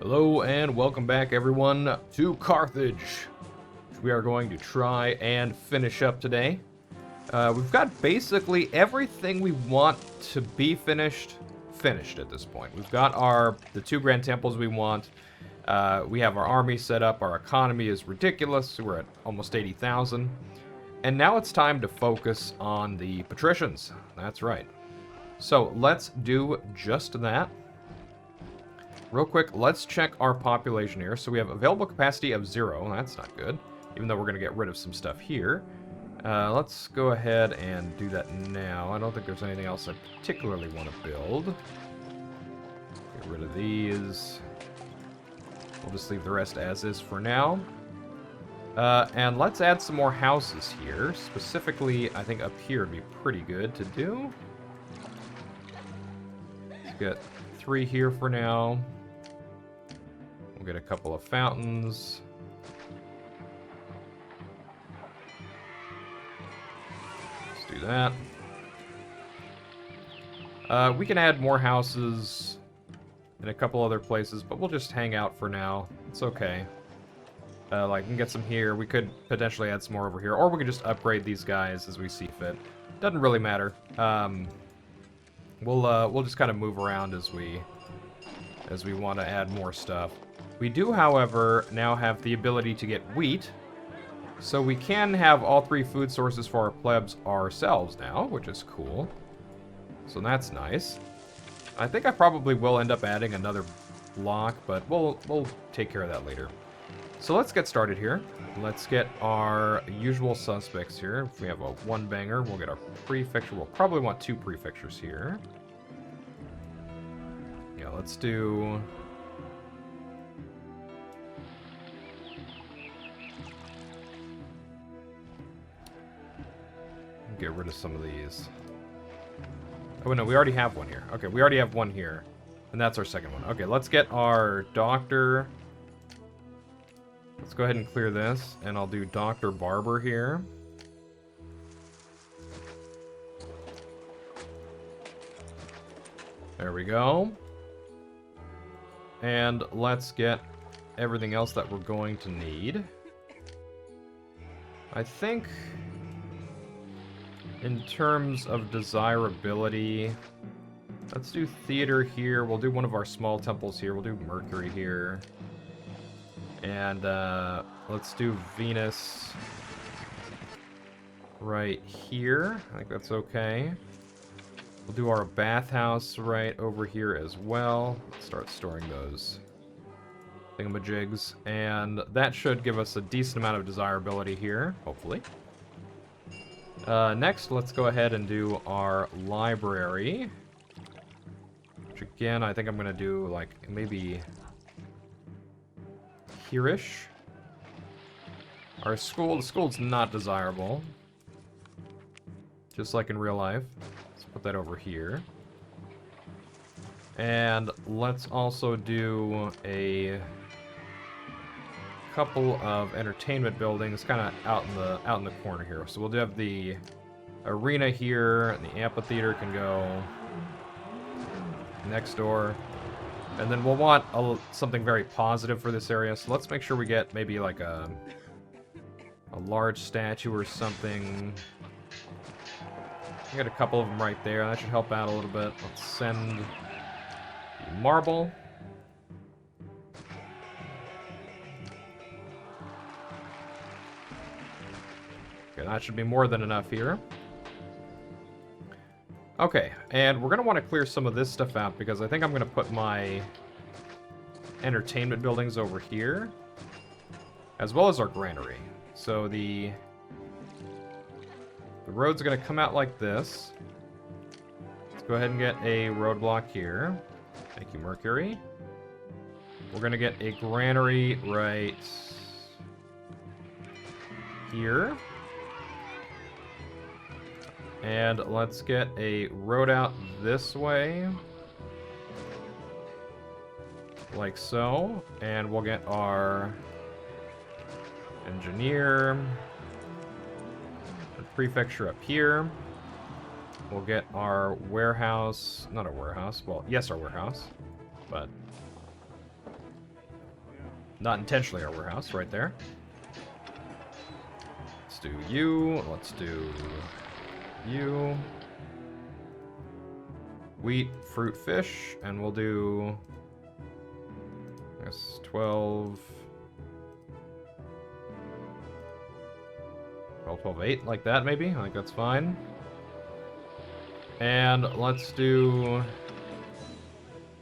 Hello and welcome back everyone to Carthage, which we are going to try and finish up today. We've got basically everything we want to be finished at this point. We've got the 2 grand temples we want. We have our army set up. Our economy is ridiculous. We're at almost 80,000. And now it's time to focus on the patricians. That's right. So let's do just that. Real quick, let's check our population here. So we have available capacity of 0. That's not good, even though we're going to get rid of some stuff here. Let's go ahead and do that now. I don't think there's anything else I particularly want to build. Get rid of these. We'll just leave the rest as is for now. And let's add some more houses here. Specifically, I think up here would be pretty good to do. Let's get 3 here for now. We'll get a couple of fountains. Let's do that. We can add more houses in a couple other places, but we'll just hang out for now. It's okay. Like, we can get some here. We could potentially add some more over here, or we could just upgrade these guys as we see fit. Doesn't really matter. We'll just kind of move around as we want to add more stuff. We do, however, now have the ability to get wheat, so we can have all 3 food sources for our plebs ourselves now, which is cool. So that's nice. I think I probably will end up adding another block, but we'll take care of that later. So let's get started here. Let's get our usual suspects here. If we have a 1-banger, we'll get our prefecture. We'll probably want 2 prefectures here. Yeah, let's do... Get rid of some of these. Oh, no, we already have one here. Okay, we already have one here. And that's our second one. Okay, let's get our doctor. Let's go ahead and clear this. And I'll do Dr. Barber here. There we go. And let's get everything else that we're going to need. I think... in terms of desirability, let's do theater here. We'll do one of our small temples here. We'll do Mercury here. And let's do Venus right here. I think that's okay. We'll do our bathhouse right over here as well. Let's start storing those thingamajigs. And that should give us a decent amount of desirability here, hopefully. Next, let's go ahead and do our library. Which, again, I think I'm going to do, like, maybe here-ish. Our school, the school's not desirable. Just like in real life. Let's put that over here. And let's also do a couple of entertainment buildings kind of out in the corner here. So we'll have the arena here, and the amphitheater can go next door. And then we'll want something very positive for this area. So let's make sure we get maybe like a large statue or something. We got a couple of them right there. That should help out a little bit. Let's send the marble. Okay, that should be more than enough here. Okay, and we're going to want to clear some of this stuff out because I think I'm going to put my entertainment buildings over here, as well as our granary. So the roads are going to come out like this. Let's go ahead and get a roadblock here. Thank you, Mercury. We're going to get a granary right here. And let's get a road out this way. Like so. And we'll get our engineer. The prefecture up here. We'll get our warehouse. Not a warehouse. Well, yes, our warehouse. But Not intentionally our warehouse, right there. Let's do you. Let's do you. Wheat, fruit, fish, and we'll do, I guess, 12, 8, like that maybe. I think that's fine. And let's do,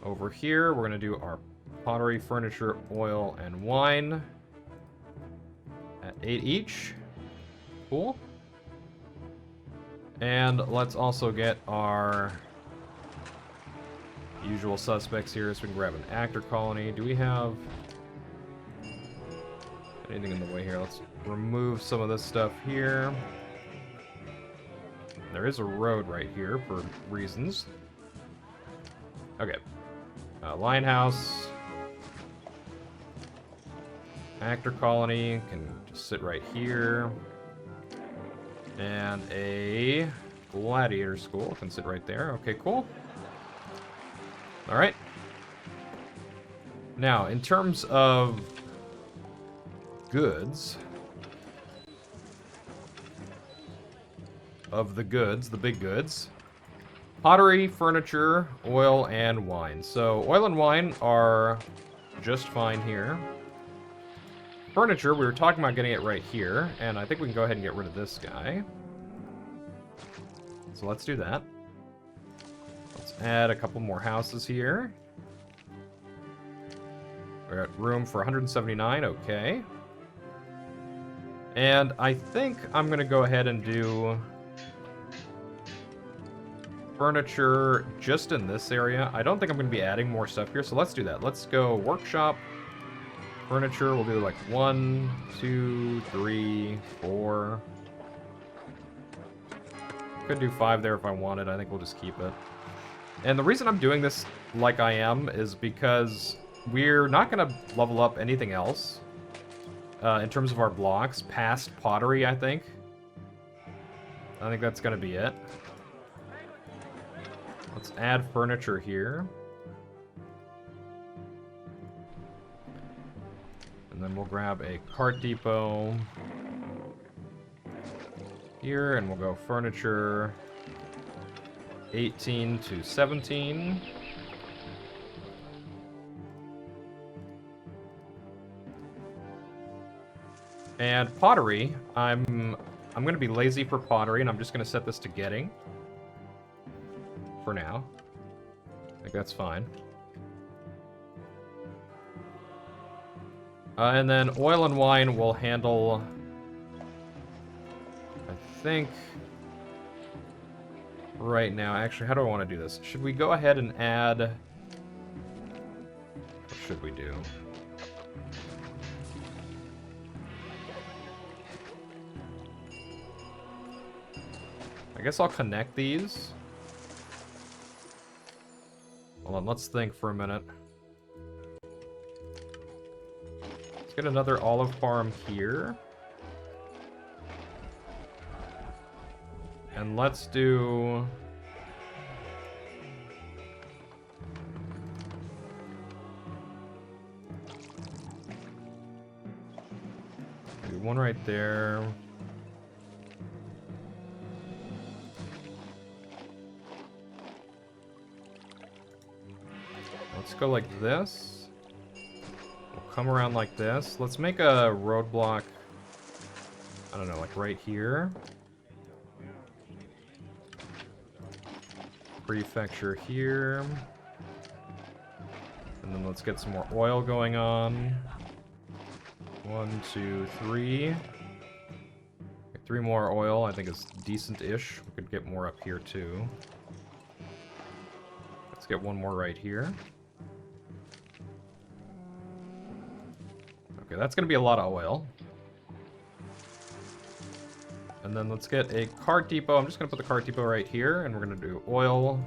over here, we're going to do our pottery, furniture, oil, and wine at 8 each. Cool. And let's also get our usual suspects here, so we can grab an actor colony. Do we have anything in the way here? Let's remove some of this stuff here. There is a road right here for reasons. Okay. Lion house. Actor colony can just sit right here. And a gladiator school can sit right there. Okay, cool. Alright. Now, in terms of goods, the big goods, pottery, furniture, oil, and wine. So, oil and wine are just fine here. Furniture, we were talking about getting it right here, and I think we can go ahead and get rid of this guy. So let's do that. Let's add a couple more houses here. We're at room for 179, okay. And I think I'm going to go ahead and do furniture just in this area. I don't think I'm going to be adding more stuff here, so let's do that. Let's go workshop. Furniture, we'll do like 1, 2, 3, 4. Could do 5 there if I wanted. I think we'll just keep it. And the reason I'm doing this like I am is because we're not going to level up anything else in terms of our blocks past pottery, I think. I think that's going to be it. Let's add furniture here. And then we'll grab a cart depot here, and we'll go furniture 18 to 17. And pottery, I'm going to be lazy for pottery, and I'm just going to set this to getting for now. I think that's fine. And then oil and wine will handle, I think, right now. Actually, how do I want to do this? Should we go ahead and add... What should we do? I guess I'll connect these. Hold on, let's think for a minute. Let's get another olive farm here. And let's do... maybe one right there. Let's go like this. We'll come around like this. Let's make a roadblock, I don't know, like right here. Prefecture here. And then let's get some more oil going on. 1, 2, 3. 3 more oil, I think is decent-ish. We could get more up here too. Let's get one more right here. Okay, that's going to be a lot of oil. And then let's get a cart depot. I'm just going to put the cart depot right here, and we're going to do oil.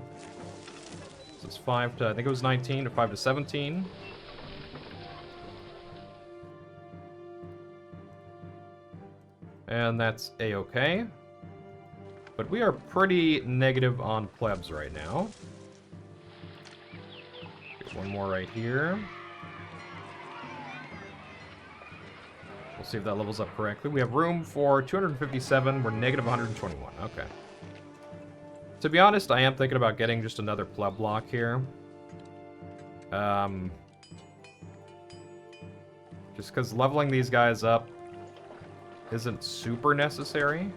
So it's 5 to, I think it was 19, to 5 to 17. And that's a-okay. But we are pretty negative on plebs right now. Get one more right here. We'll see if that levels up correctly. We have room for 257. We're negative 121. Okay. To be honest, I am thinking about getting just another pleb block here. Just because leveling these guys up isn't super necessary.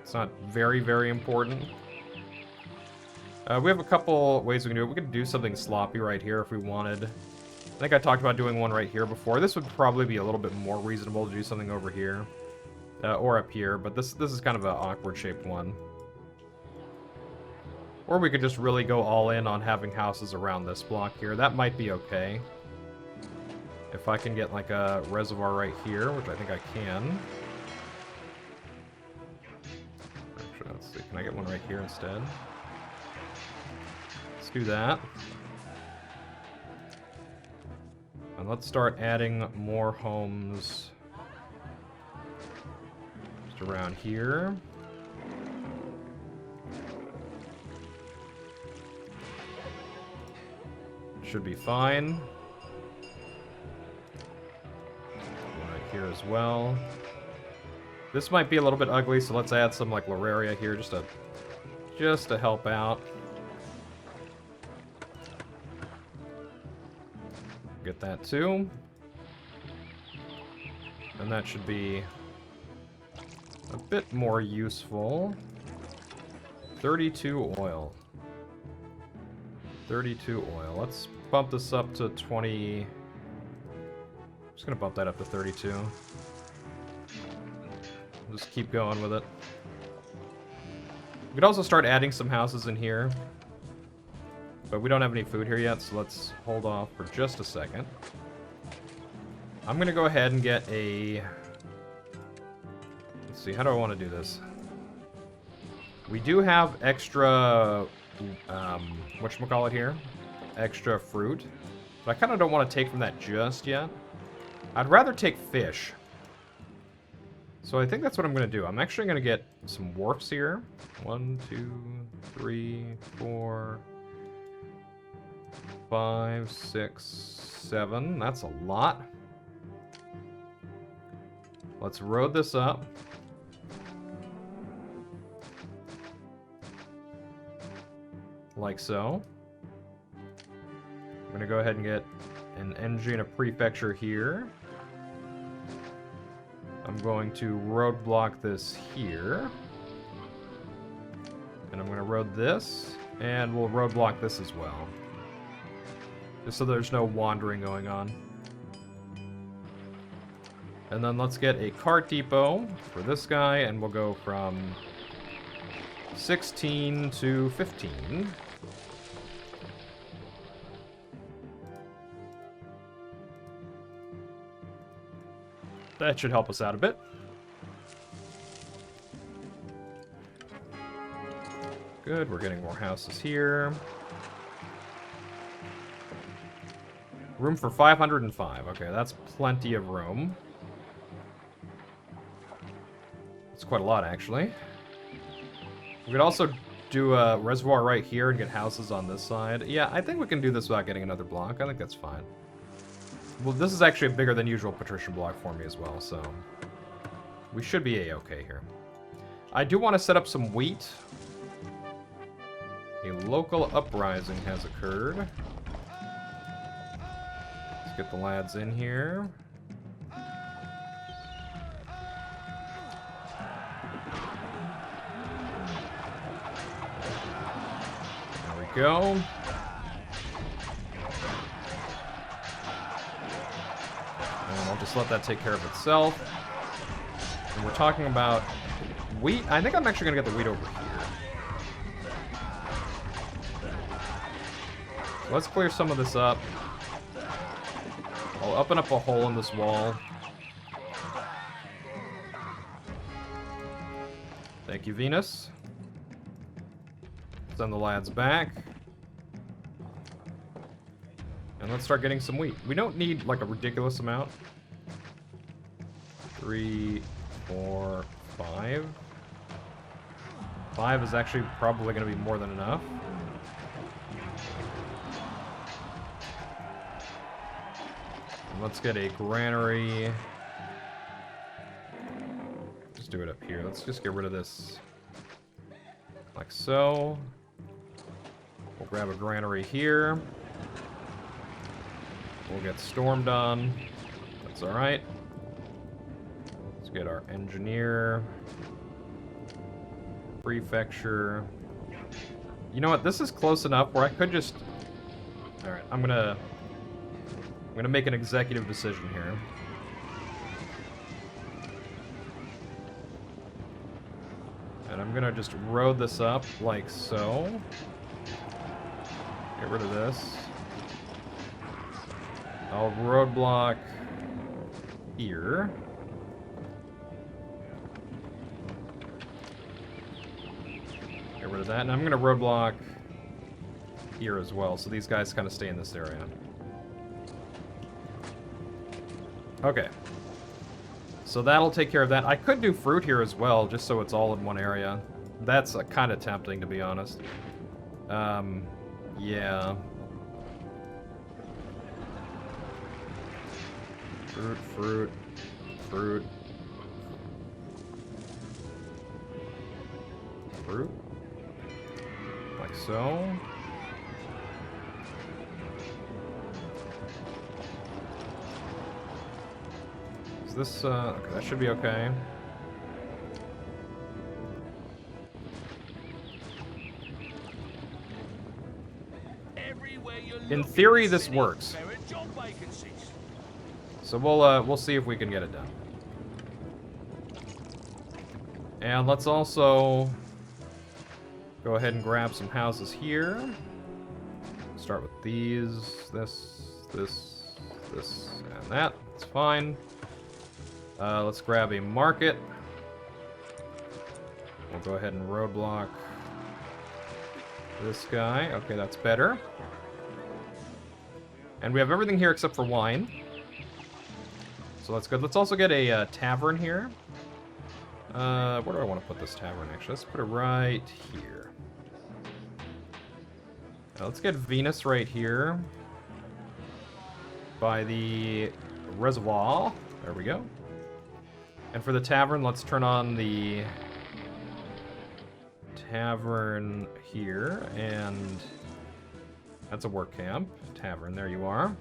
It's not very, very important. We have a couple ways we can do it. We could do something sloppy right here if we wanted. I think I talked about doing one right here before. This would probably be a little bit more reasonable to do something over here. Or up here, but this is kind of an awkward shaped one. Or we could just really go all in on having houses around this block here. That might be okay. If I can get like a reservoir right here, which I think I can. Actually, let's see. Can I get one right here instead? Let's do that. And let's start adding more homes just around here. Should be fine. Right here as well. This might be a little bit ugly, so let's add some like Loraria here just to help out. Get that too. And that should be a bit more useful. 32 oil. 32 oil. Let's bump this up to 20. I'm just gonna bump that up to 32. Just keep going with it. We could also start adding some houses in here. But we don't have any food here yet, so let's hold off for just a second. I'm gonna go ahead and get a... Let's see, how do I want to do this? We do have extra... whatchamacallit here? Extra fruit. But I kind of don't want to take from that just yet. I'd rather take fish. So I think that's what I'm going to do. I'm actually going to get some wharfs here. 1, 2, 3, 4... 5, 6, 7. That's a lot. Let's road this up. Like so. I'm going to go ahead and get an energy and a prefecture here. I'm going to roadblock this here. And I'm going to road this. And we'll roadblock this as well. Just so there's no wandering going on. And then let's get a cart depot for this guy, and we'll go from 16 to 15. That should help us out a bit. Good, we're getting more houses here. Room for 505. Okay, that's plenty of room. That's quite a lot, actually. We could also do a reservoir right here and get houses on this side. Yeah, I think we can do this without getting another block. I think that's fine. Well, this is actually a bigger than usual patrician block for me as well, so... we should be a-okay here. I do want to set up some wheat. A local uprising has occurred. Get the lads in here. There we go. And I'll just let that take care of itself. And we're talking about wheat. I think I'm actually going to get the wheat over here. So let's clear some of this up. I'll open up a hole in this wall. Thank you, Venus. Send the lads back. And let's start getting some wheat. We don't need, like, a ridiculous amount. 3, 4, 5. 5 is actually probably going to be more than enough. Let's get a granary. Just do it up here. Let's just get rid of this. Like so. We'll grab a granary here. We'll get storm done. That's alright. Let's get our engineer. Prefecture. You know what? This is close enough where I could just... Alright, I'm gonna make an executive decision here. And I'm gonna just road this up like so. Get rid of this. I'll roadblock here. Get rid of that. And I'm gonna roadblock here as well, so these guys kind of stay in this area. Okay. So that'll take care of that. I could do fruit here as well, just so it's all in one area. That's kind of tempting, to be honest. Yeah. Fruit, fruit, fruit. Fruit. Like so. Is this, okay, that should be okay. In theory, this works. So we'll see if we can get it done. And let's also go ahead and grab some houses here. Start with these, this, and that. It's fine. Let's grab a market. We'll go ahead and roadblock this guy. Okay, that's better. And we have everything here except for wine. So that's good. Let's also get a tavern here. Where do I want to put this tavern, actually? Let's put it right here. Let's get Venus right here. By the reservoir. There we go. And for the tavern, let's turn on the tavern here. And that's a work camp. Tavern, there you are.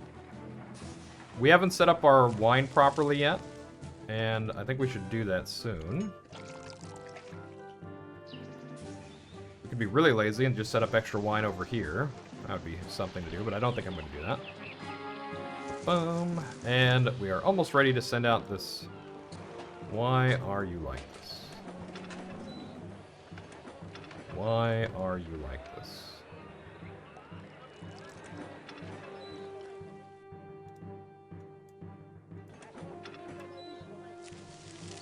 We haven't set up our wine properly yet, and I think we should do that soon. We could be really lazy and just set up extra wine over here. That would be something to do, but I don't think I'm going to do that. Boom. And we are almost ready to send out this. Why are you like this? Why are you like this?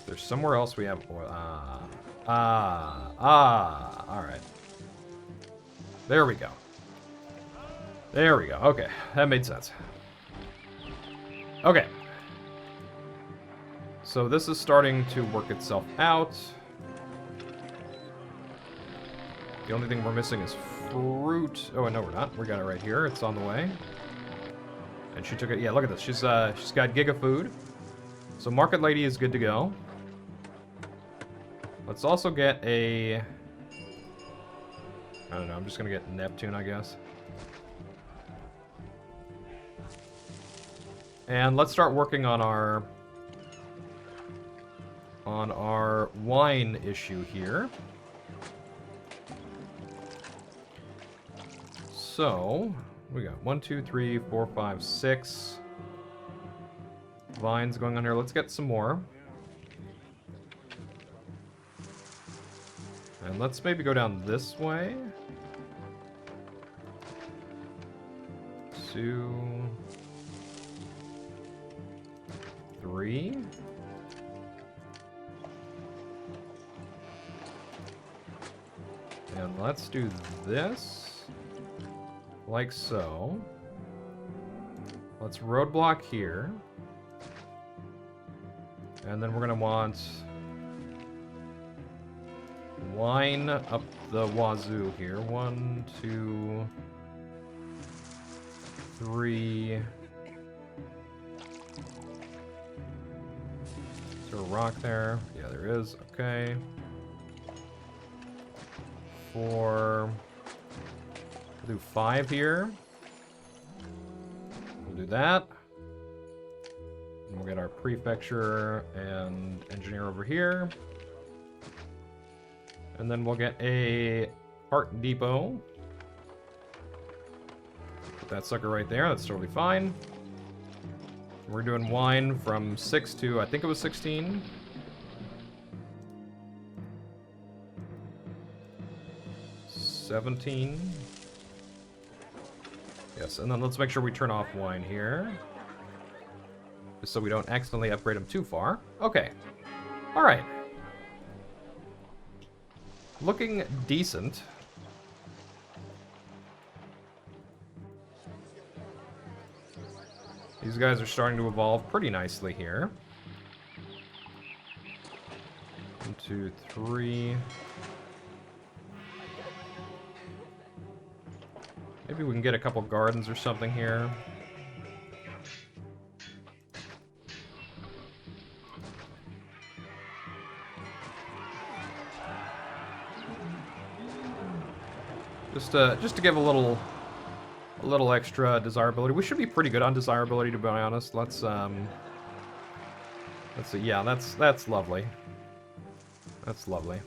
There's somewhere else we have... alright. There we go. There we go. Okay, that made sense. Okay. So this is starting to work itself out. The only thing we're missing is fruit. Oh, no, we're not. We got it right here. It's on the way. And she took it. Yeah, look at this. She's got Giga Food. So Market Lady is good to go. Let's also get a... I don't know, I'm just gonna get Neptune, I guess. And let's start working on our wine issue here. So, we got 1, 2, 3, 4, 5, 6 vines going on here. Let's get some more. And let's maybe go down this way. 2, 3. And let's do this. Like so. Let's roadblock here. And then we're going to want wine up the wazoo here. 1, 2, 3, there a rock there? Yeah, there is. Okay. 4. We'll do 5 here. We'll do that. And we'll get our prefecture and engineer over here. And then we'll get a cart depot. Put that sucker right there. That's totally fine. We're doing wine from 6 to, I think it was 16. $17. Yes, and then let's make sure we turn off wine here. Just so we don't accidentally upgrade them too far. Okay. Alright. Looking decent. These guys are starting to evolve pretty nicely here. 1, 2, 3. Maybe we can get a couple gardens or something here. Just to give a little extra desirability. We should be pretty good on desirability, to be honest. Let's see. Yeah, that's lovely. That's lovely.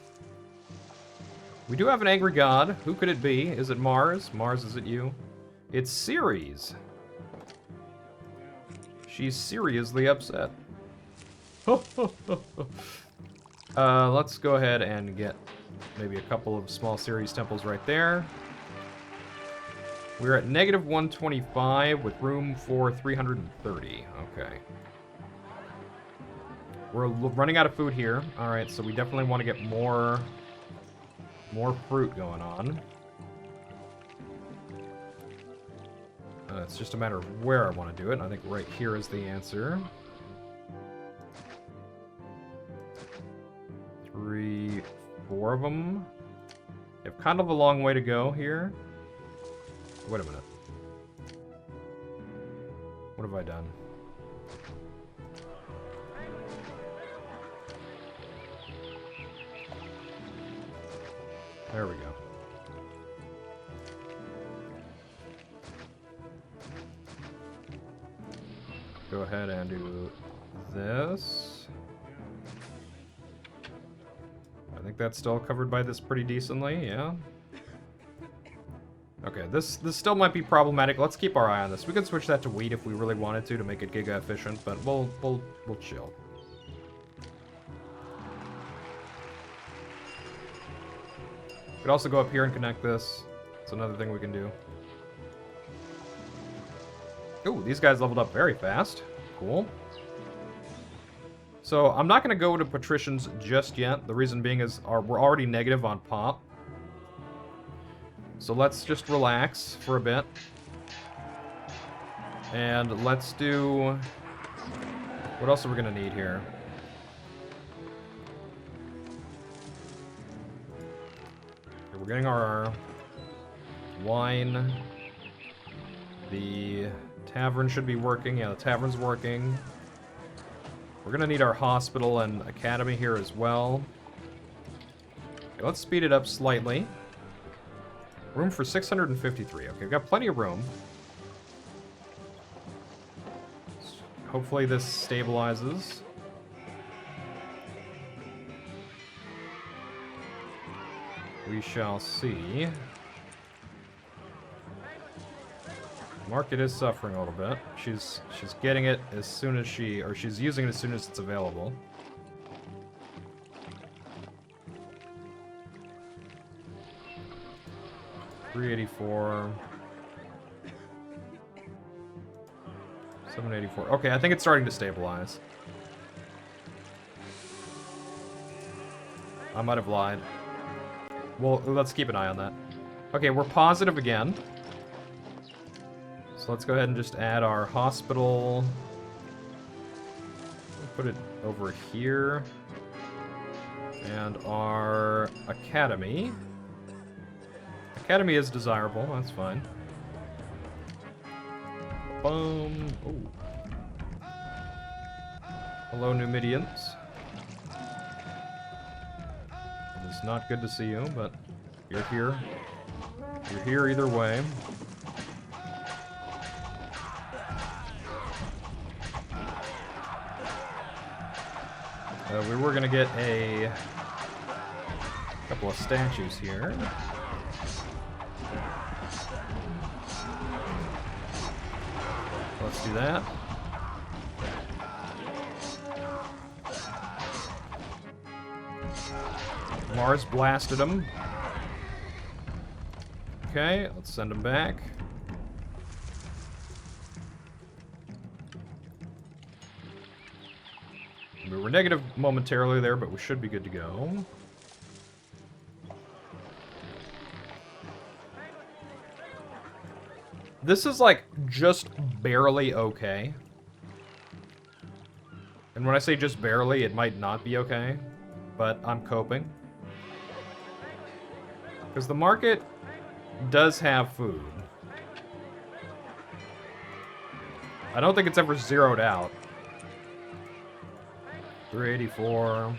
We do have an angry god. Who could it be? Is it Mars? Mars, is it you? It's Ceres. She's seriously upset. Let's go ahead and get maybe a couple of small Ceres temples right there. We're at negative 125 with room for 330. Okay. We're running out of food here. Alright, so we definitely want to get more fruit going on. It's just a matter of where I want to do it. I think right here is the answer. 3, 4 of them. We have kind of a long way to go here. Wait a minute. What have I done? There we go. Go ahead and do this. I think that's still covered by this pretty decently, yeah. Okay, this still might be problematic. Let's keep our eye on this. We could switch that to wheat if we really wanted to make it giga efficient, but we'll chill. Could also go up here and connect this. It's another thing we can do. Ooh, these guys leveled up very fast. Cool. So I'm not going to go to patricians just yet. The reason being is we're already negative on pop. So let's just relax for a bit. And let's do... What else are we going to need here? Okay, we're getting our wine. The tavern should be working. Yeah, the tavern's working. We're going to need our hospital and academy here as well. Okay, let's speed it up slightly. Room for 653. Okay, we've got plenty of room. Hopefully this stabilizes. We shall see. Market is suffering a little bit. She's getting it as soon as she's using it as soon as it's available. $384. $784. Okay, I think it's starting to stabilize. I might have lied. Well, let's keep an eye on that. Okay, we're positive again. So let's go ahead and just add our hospital. Put it over here. And our academy. Academy is desirable, that's fine. Boom. Ooh. Hello, Numidians. It's not good to see you, but you're here. You're here either way. We were gonna get a couple of statues here. Let's do that. Mars blasted him. Okay, let's send him back. We were negative momentarily there, but we should be good to go. This is like just barely okay. And when I say just barely, it might not be okay, but I'm coping. Because the market does have food. I don't think it's ever zeroed out. 384.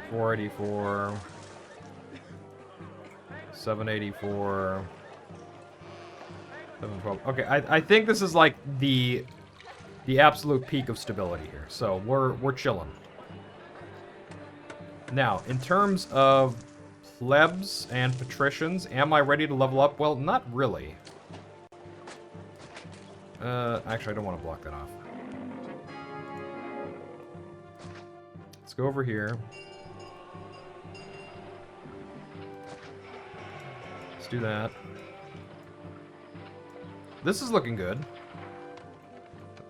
484. 784. 712. Okay, I think this is like the absolute peak of stability here. So we're chilling. Now, in terms of plebs and patricians, am I ready to level up? Well, not really. Actually, I don't want to block that off. Let's go over here. Let's do that. This is looking good.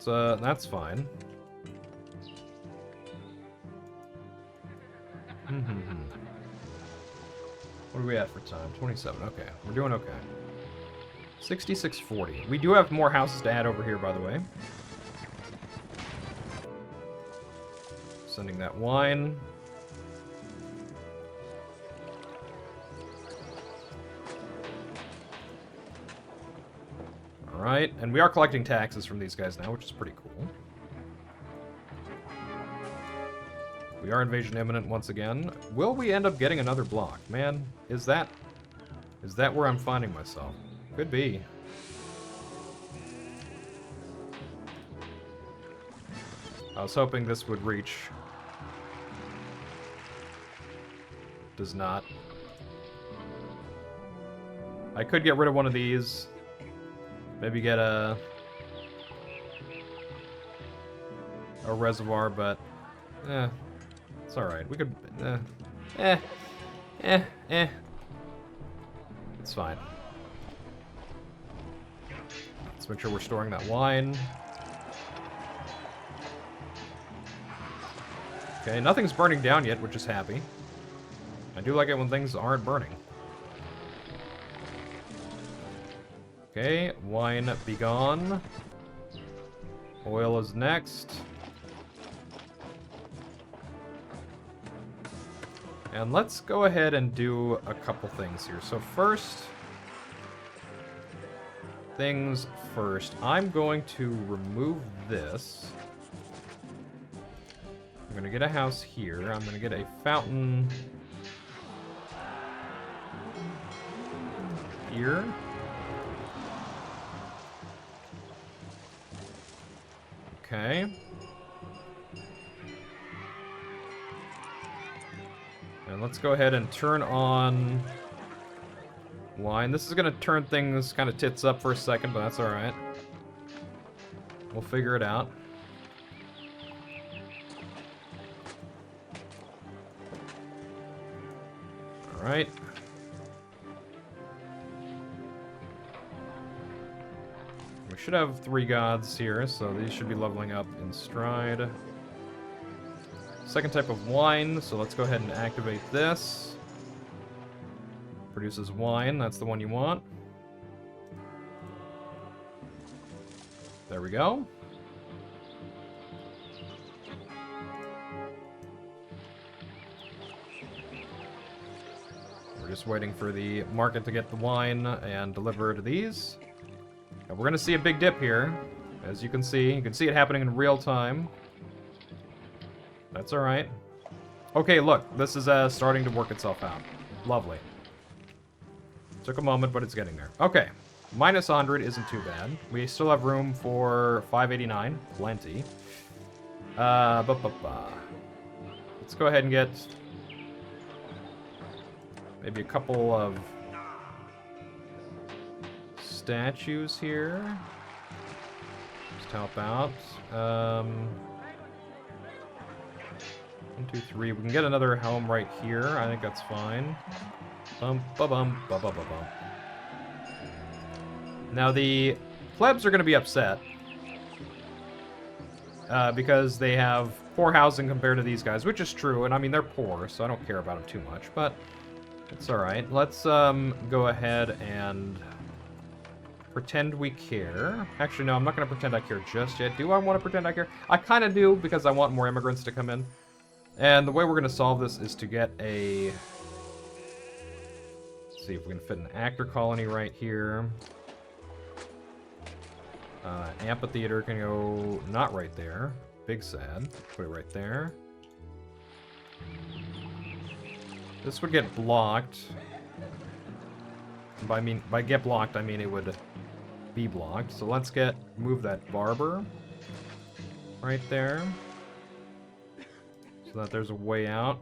That's fine. What are we at for time? 27. Okay, we're doing okay. 6640. We do have more houses to add over here, by the way. Sending that wine. Alright, and we are collecting taxes from these guys now, which is pretty cool. We are invasion imminent once again. Will we end up getting another block? Man, is that where I'm finding myself? Could be. I was hoping this would reach. Does not. I could get rid of one of these. Maybe get a reservoir, but it's alright. We could it's fine. Let's make sure we're storing that wine. Okay, nothing's burning down yet, which is happy. I do like it when things aren't burning. Okay, wine be gone. Oil is next. And let's go ahead and do a couple things here. So first, things first. I'm going to remove this. I'm going to get a house here. I'm going to get a fountain here. Okay. And let's go ahead and turn on wine. This is going to turn things kind of tits up for a second, but that's alright. We'll figure it out. Alright. We should have 3 gods here, so these should be leveling up in stride. Second type of wine, so let's go ahead and activate this. Produces wine, that's the one you want. There we go. We're just waiting for the market to get the wine and deliver to these. And we're going to see a big dip here, as you can see. You can see it happening in real time. That's alright. Okay, look. This is starting to work itself out. Lovely. Took a moment, but it's getting there. Okay. Minus 100 isn't too bad. We still have room for 589. Plenty. Let's go ahead and get maybe a couple of statues here. Just help out. 1, 2, 3. We can get another home right here. I think that's fine. Bum, ba bum, ba ba ba bum. Now the plebs are going to be upset because they have poor housing compared to these guys, which is true. And I mean, they're poor, so I don't care about them too much, but it's all right. Let's go ahead and pretend we care. Actually, no, I'm not going to pretend I care just yet. Do I want to pretend I care? I kind of do, because I want more immigrants to come in. And the way we're going to solve this is to get a... Let's see if we can fit an actor colony right here. Amphitheater can go not right there. Big sad. Put it right there. This would get blocked. By get blocked, I mean it would be blocked. So let's move that barber right there, so that there's a way out.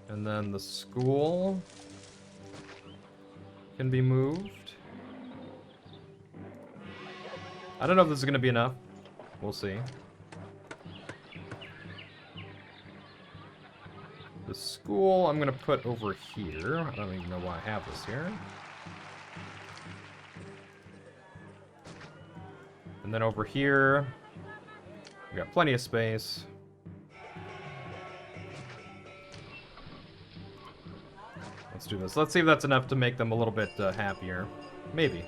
And then the school can be moved. I don't know if this is going to be enough. We'll see. The school I'm going to put over here. I don't even know why I have this here. And then over here, we got plenty of space. Let's do this. Let's see if that's enough to make them a little bit happier. Maybe.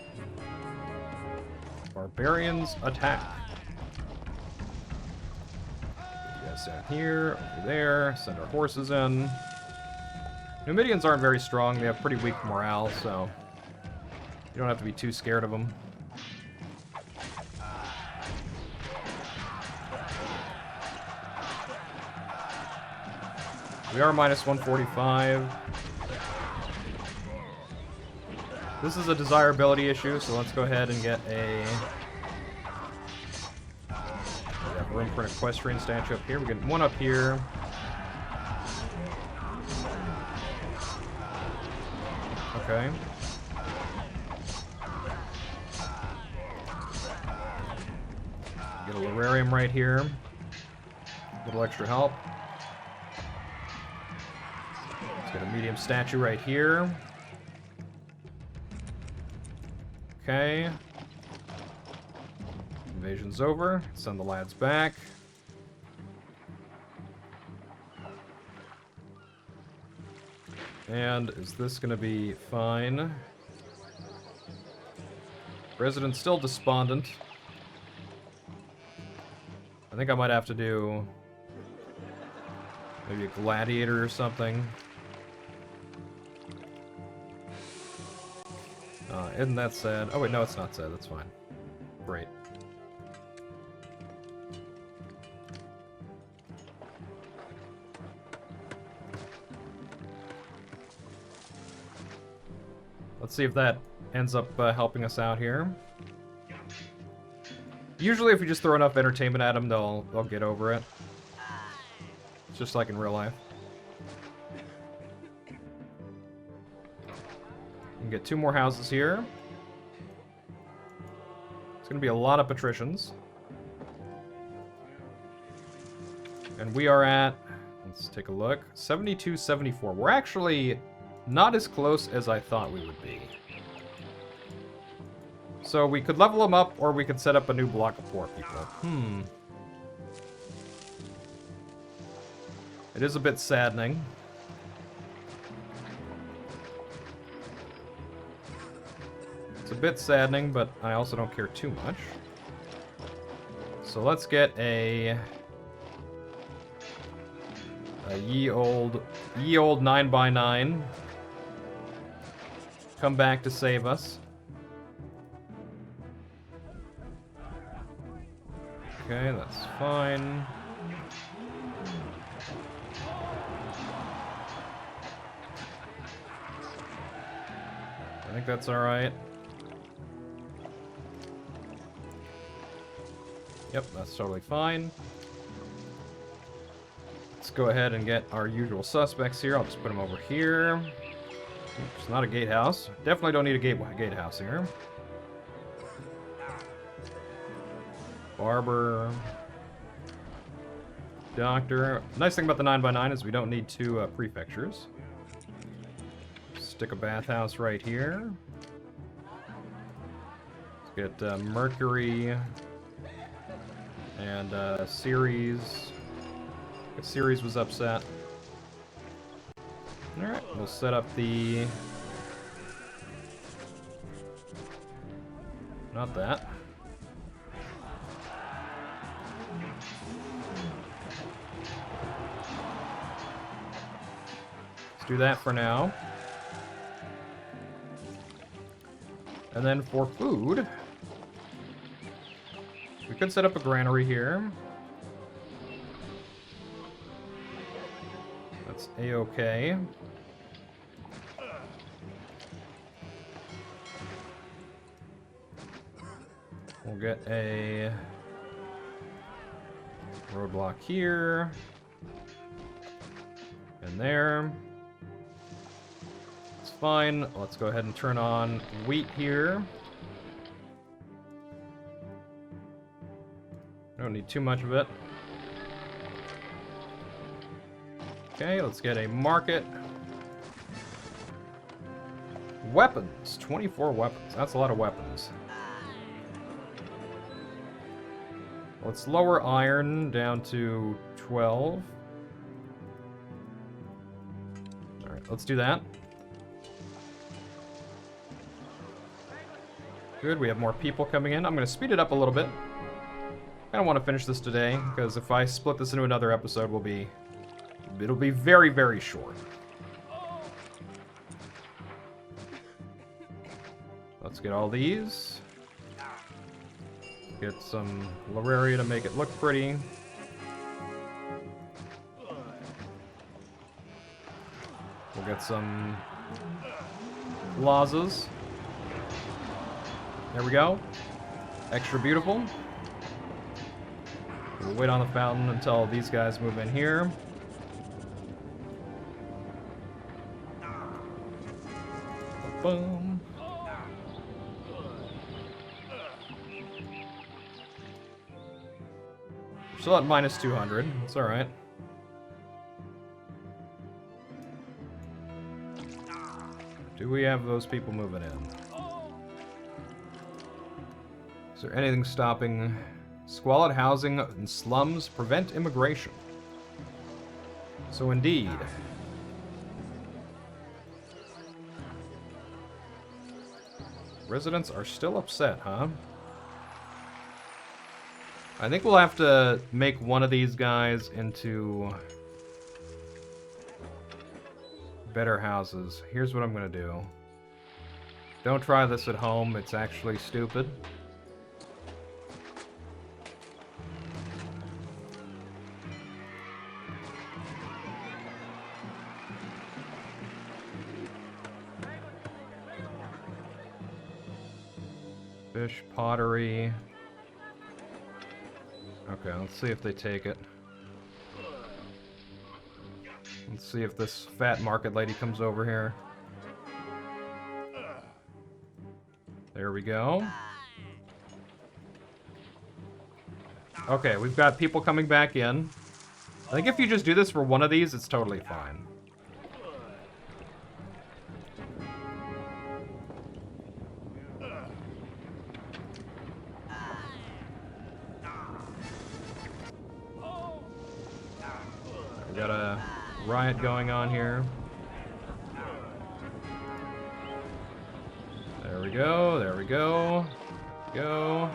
Barbarians attack. Put you guys down here, over there. Send our horses in. Numidians aren't very strong. They have pretty weak morale, so you don't have to be too scared of them. We are minus 145. This is a desirability issue, so let's go ahead and get a... We have room for an equestrian statue up here. We get one up here. Okay. Get a Lorarium right here. A little extra help. Let's get a medium statue right here. Okay. Invasion's over. Send the lads back. And is this going to be fine? Resident's still despondent. I think I might have to do maybe a gladiator or something. Isn't that sad? Oh wait, no, it's not sad. That's fine. Great. Let's see if that ends up helping us out here. Usually if we just throw enough entertainment at them, they'll get over it. It's just like in real life. We can get 2 more houses here. It's going to be a lot of patricians. And we are at, let's take a look, 72-74. We're actually not as close as I thought we would be. So we could level them up, or we could set up a new block of poor people. It is a bit saddening. It's a bit saddening, but I also don't care too much. So let's get a ye old 9x9 come back to save us. Okay, that's fine. I think that's alright. Yep, that's totally fine. Let's go ahead and get our usual suspects here. I'll just put them over here. Oops, not a gatehouse. Definitely don't need a gatehouse here. Barber. Doctor. Nice thing about the 9x9 is we don't need two prefectures. Stick a bathhouse right here. Let's get Mercury and Ceres. Ceres was upset. Alright, we'll set up the... Not that. Let's do that for now. And then for food, we could set up a granary here. That's a-okay. We'll get a roadblock here and there. It's fine. Let's go ahead and turn on wheat here. Don't need too much of it. Okay, let's get a market. Weapons. 24 weapons. That's a lot of weapons. Let's lower iron down to 12. Alright, let's do that. Good, we have more people coming in. I'm going to speed it up a little bit. I don't want to finish this today, because if I split this into another episode, it'll be very, very short. Let's get all these. Get some Lararia to make it look pretty. We'll get some plazas. There we go. Extra beautiful. We'll wait on the fountain until these guys move in here. Boom. Still at minus 200. It's alright. Do we have those people moving in? Is there anything stopping? Squalid housing and slums prevent immigration. So indeed. Residents are still upset, huh? I think we'll have to make one of these guys into better houses. Here's what I'm gonna do. Don't try this at home, it's actually stupid. Fish, pottery. Okay, let's see if they take it. Let's see if this fat market lady comes over here. There we go. Okay, we've got people coming back in. I think if you just do this for one of these, it's totally fine. Got a riot going on here. There we go, there we go. Go.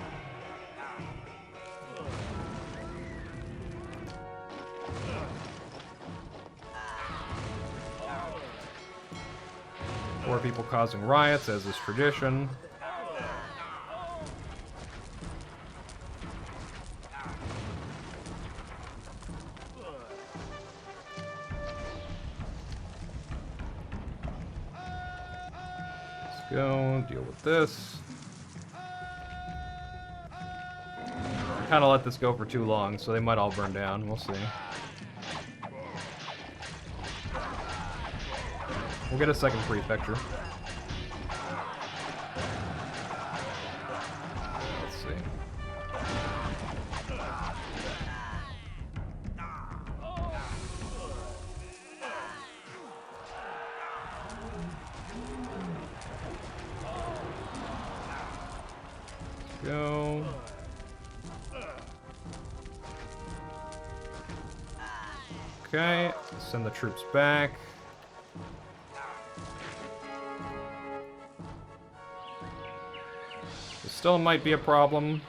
More people causing riots, as is tradition. Go deal with this. I kind of let this go for too long, so they might all burn down. We'll see. We'll get a second prefecture. Let's see. Let's go. Okay, send the troops back. This still might be a problem.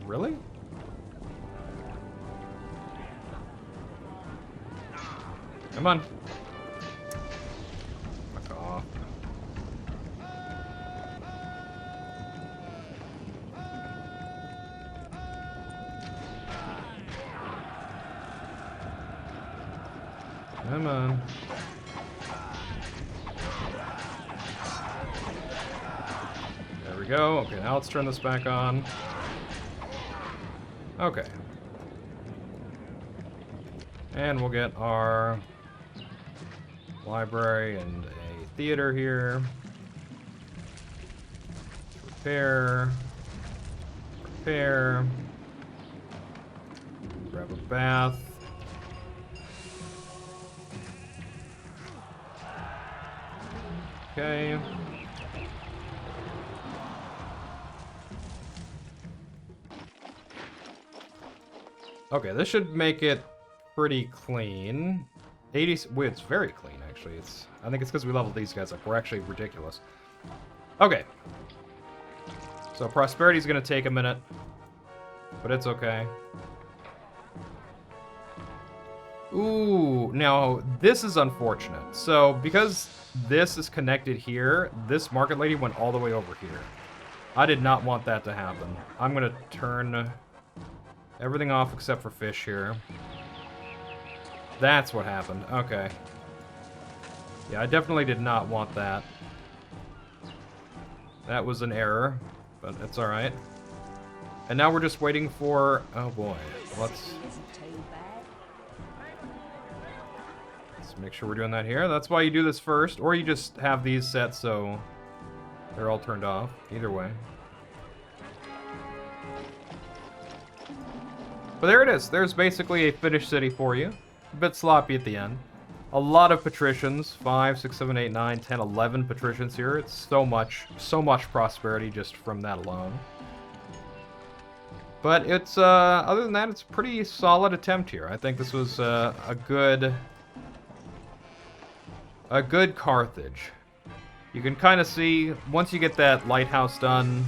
Really? Come on. Fuck off. Come on. There we go. Okay, now let's turn this back on. Okay. And we'll get our library and a theater here. Repair. Repair. Grab a bath. Okay. Okay, this should make it pretty clean. 80. Wait, it's very clean actually. I think it's because we leveled these guys up. We're actually ridiculous. Okay. So prosperity's gonna take a minute, but it's okay. Ooh, now this is unfortunate. So because this is connected here, this market lady went all the way over here. I did not want that to happen. I'm gonna turn everything off except for fish here. That's what happened. Okay. Yeah, I definitely did not want that. That was an error, but it's alright. And now we're just waiting for... Oh boy. Let's make sure we're doing that here. That's why you do this first, or you just have these set so they're all turned off. Either way. But there it is. There's basically a finished city for you. A bit sloppy at the end. A lot of patricians. 5, 6, 7, 8, 9, 10, 11 patricians here. It's so much prosperity just from that alone. But it's, other than that, it's a pretty solid attempt here. I think this was a good Carthage. You can kind of see, once you get that lighthouse done,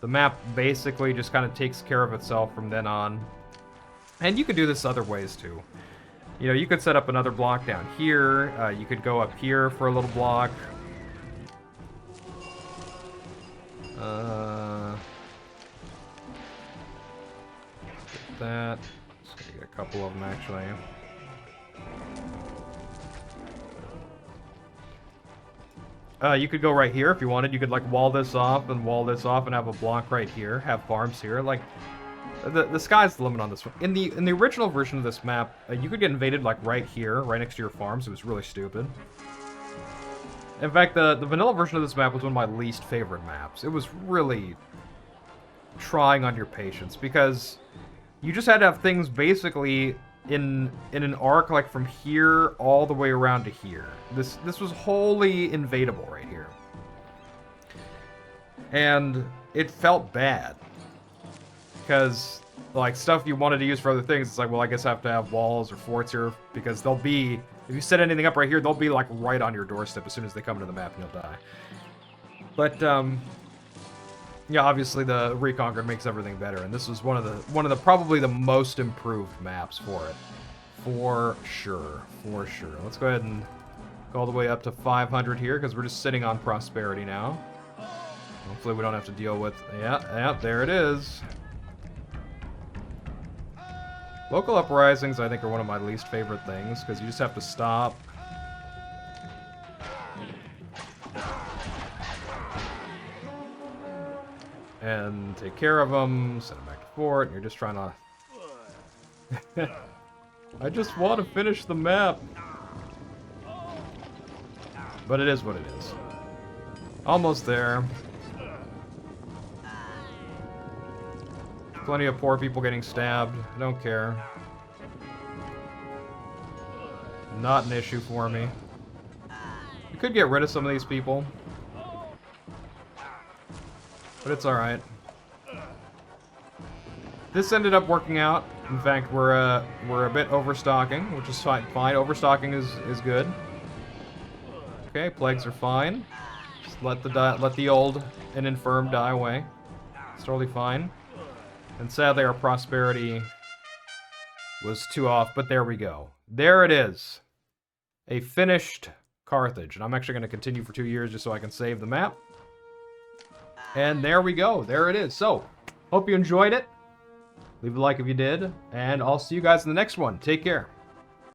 the map basically just kind of takes care of itself from then on. And you could do this other ways too. You know, you could set up another block down here. You could go up here for a little block. Get that. Just gonna get a couple of them actually. You could go right here if you wanted. You could like wall this off and have a block right here. Have farms here. Like the sky's the limit on this one. In the original version of this map, you could get invaded like right here, right next to your farms. It was really stupid. In fact, the vanilla version of this map was one of my least favorite maps. It was really trying on your patience because you just had to have things basically in an arc like from here all the way around to here. This was wholly invadable right here. And it felt bad. Because like stuff you wanted to use for other things, it's like, well, I guess I have to have walls or forts here because they'll be, if you set anything up right here, they'll be like right on your doorstep as soon as they come to the map and you'll die. But yeah, obviously the Reconquered makes everything better, and this was one of the probably the most improved maps for it. For sure. Let's go ahead and Go all the way up to 500 here, because we're just sitting on prosperity now. Hopefully we don't have to deal with... Yeah, there it is. Local uprisings, I think, are one of my least favorite things, because you just have to stop. And take care of them, send them back to fort, and you're just trying to... I just want to finish the map. But it is what it is. Almost there. Plenty of poor people getting stabbed. I don't care. Not an issue for me. We could get rid of some of these people. But it's alright. This ended up working out. In fact, we're a bit overstocking, which is fine. Overstocking is good. Okay, plagues are fine. Just let the old and infirm die away. It's totally fine. And sadly, our prosperity was too off, but there we go. There it is. A finished Carthage. And I'm actually going to continue for 2 years just so I can save the map. And there we go. There it is. So, hope you enjoyed it. Leave a like if you did. And I'll see you guys in the next one. Take care.